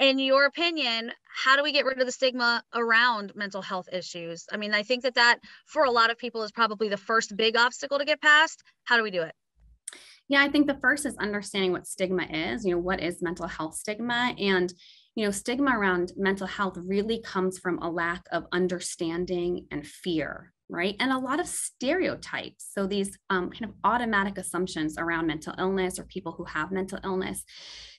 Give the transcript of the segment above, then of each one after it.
In your opinion, how do we get rid of the stigma around mental health issues? I mean, I think that for a lot of people is probably the first big obstacle to get past. How do we do it? Yeah, I think the first is understanding what stigma is. What is mental health stigma? And, stigma around mental health really comes from a lack of understanding and fear, right? And a lot of stereotypes. So these kind of automatic assumptions around mental illness or people who have mental illness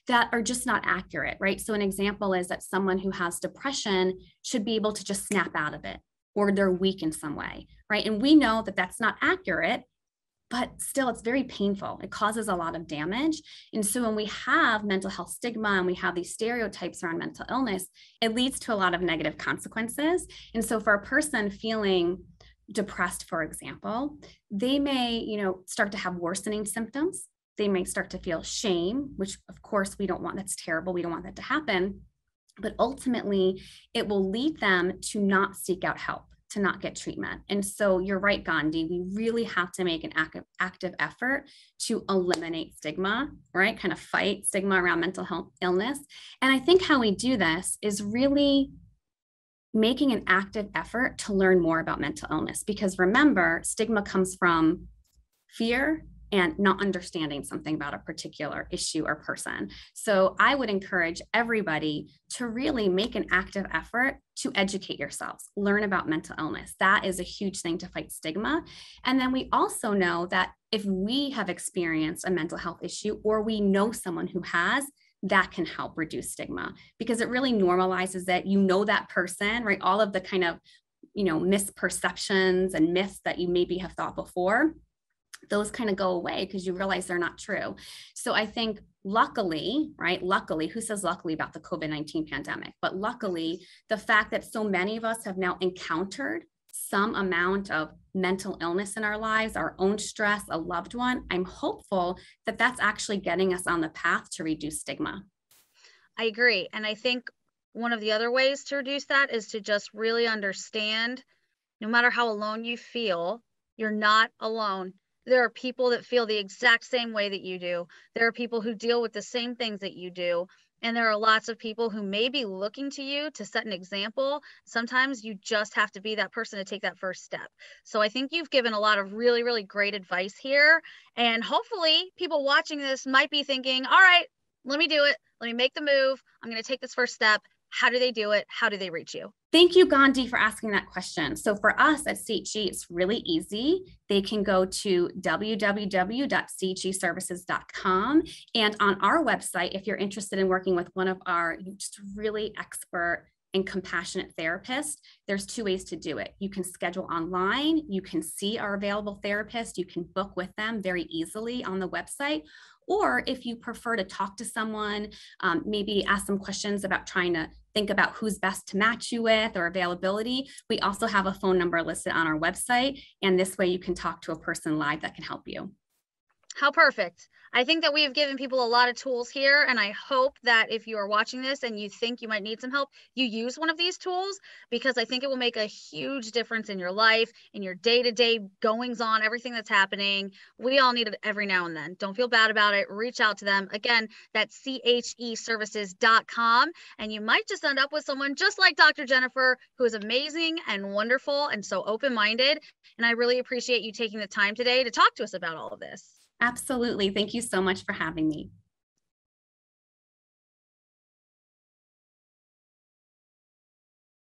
that are just not accurate, right? So an example is that someone who has depression should be able to just snap out of it, or they're weak in some way, right? And we know that that's not accurate, but still it's very painful. It causes a lot of damage. And so when we have mental health stigma and we have these stereotypes around mental illness, it leads to a lot of negative consequences. And so for a person feeling depressed, for example, they may, start to have worsening symptoms. They may start to feel shame, which of course we don't want. That's terrible. We don't want that to happen. But ultimately, it will lead them to not seek out help, to not get treatment. And so you're right, Gandhi, we really have to make an active effort to eliminate stigma, right? Kind of fight stigma around mental health illness. And I think how we do this is really making an active effort to learn more about mental illness, because remember, stigma comes from fear and not understanding something about a particular issue or person. So I would encourage everybody to really make an active effort to educate yourselves, learn about mental illness. That is a huge thing to fight stigma. And then we also know that if we have experienced a mental health issue or we know someone who has, that can help reduce stigma, because it really normalizes it. That person, right? All of the kind of, misperceptions and myths that you maybe have thought before, those kind of go away because you realize they're not true. So I think luckily, who says luckily about the COVID-19 pandemic, but luckily the fact that so many of us have now encountered some amount of mental illness in our lives, our own stress, a loved one, I'm hopeful that that's actually getting us on the path to reduce stigma. I agree. And I think one of the other ways to reduce that is to just really understand, no matter how alone you feel, you're not alone. There are people that feel the exact same way that you do. There are people who deal with the same things that you do. And there are lots of people who may be looking to you to set an example. Sometimes you just have to be that person to take that first step. So I think you've given a lot of really, really great advice here. And hopefully people watching this might be thinking, all right, let me do it. Let me make the move. I'm going to take this first step. How do they do it? How do they reach you? Thank you, Gandhi, for asking that question. So for us at CHE, it's really easy. They can go to www.chgservices.com. And on our website, if you're interested in working with one of our just really expert and compassionate therapists, there's two ways to do it. You can schedule online. You can see our available therapists. You can book with them very easily on the website. Or if you prefer to talk to someone, maybe ask some questions about trying to think about who's best to match you with or availability, we also have a phone number listed on our website. And this way you can talk to a person live that can help you. How perfect. I think that we have given people a lot of tools here, and I hope that if you are watching this and you think you might need some help, you use one of these tools, because I think it will make a huge difference in your life, in your day-to-day goings on, everything that's happening. We all need it every now and then. Don't feel bad about it. Reach out to them. Again, that's cheservices.com, and you might just end up with someone just like Dr. Jennifer, who is amazing and wonderful and so open-minded. And I really appreciate you taking the time today to talk to us about all of this. Absolutely. Thank you so much for having me.